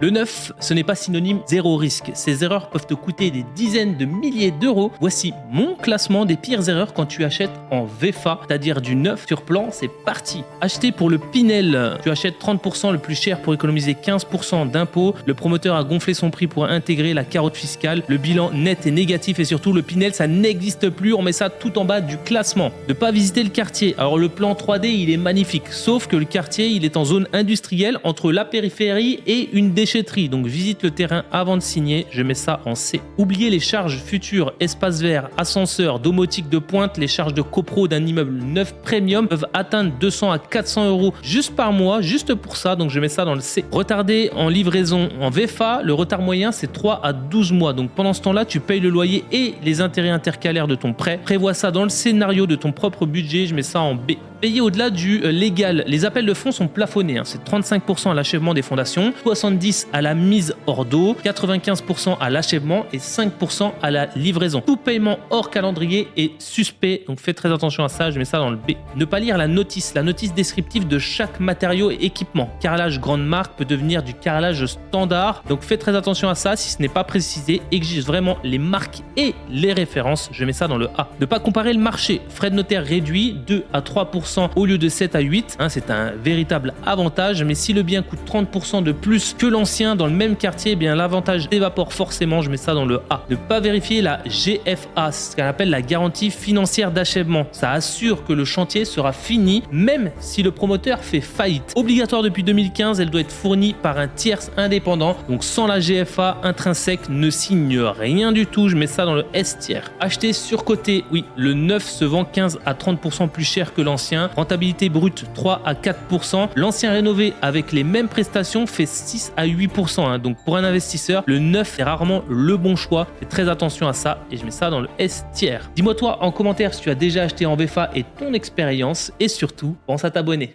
Le neuf, ce n'est pas synonyme zéro risque. Ces erreurs peuvent te coûter des dizaines de milliers d'euros. Voici mon classement des pires erreurs quand tu achètes en VFA, c'est-à-dire du neuf sur plan, c'est parti. Acheter pour le Pinel, tu achètes 30% le plus cher pour économiser 15% d'impôts. Le promoteur a gonflé son prix pour intégrer la carotte fiscale. Le bilan net est négatif et surtout le Pinel, ça n'existe plus. On met ça tout en bas du classement. Ne pas visiter le quartier. Alors le plan 3D, il est magnifique, sauf que le quartier, il est en zone industrielle entre la périphérie et une déchetterie, donc visite le terrain avant de signer, je mets ça en C. Oubliez les charges futures, espace vert, ascenseur, domotique de pointe, les charges de copro d'un immeuble neuf premium peuvent atteindre 200 à 400 euros juste par mois, juste pour ça, donc je mets ça dans le C. Retardé en livraison en VFA, le retard moyen c'est 3 à 12 mois, donc pendant ce temps-là, tu payes le loyer et les intérêts intercalaires de ton prêt. Prévois ça dans le scénario de ton propre budget, je mets ça en B. Payer au-delà du légal. Les appels de fonds sont plafonnés, c'est 35% à l'achèvement des fondations, 70% à la mise hors d'eau, 95% à l'achèvement et 5% à la livraison. Tout paiement hors calendrier est suspect, donc fais très attention à ça, je mets ça dans le B. Ne pas lire la notice descriptive de chaque matériau et équipement. Carrelage grande marque peut devenir du carrelage standard, donc fais très attention à ça, si ce n'est pas précisé, exige vraiment les marques et les références, je mets ça dans le A. Ne pas comparer le marché, frais de notaire réduits, 2 à 3% au lieu de 7 à 8, c'est un véritable avantage, mais si le bien coûte 30% de plus que l'ancien dans le même quartier, eh bien l'avantage s'évapore forcément, je mets ça dans le A. Ne pas vérifier la GFA, ce qu'on appelle la garantie financière d'achèvement. Ça assure que le chantier sera fini même si le promoteur fait faillite. Obligatoire depuis 2015, elle doit être fournie par un tierce indépendant, donc sans la GFA intrinsèque, ne signe rien du tout, je mets ça dans le S tiers. Acheter surcoté, oui, le neuf se vend 15 à 30% plus cher que l'ancien. Rentabilité brute 3 à 4%. L'ancien rénové avec les mêmes prestations fait 6 à 8%. Donc pour un investisseur, le neuf est rarement le bon choix. Fais très attention à ça et je mets ça dans le S tiers. Dis-moi toi en commentaire si tu as déjà acheté en VFA et ton expérience et surtout, pense à t'abonner.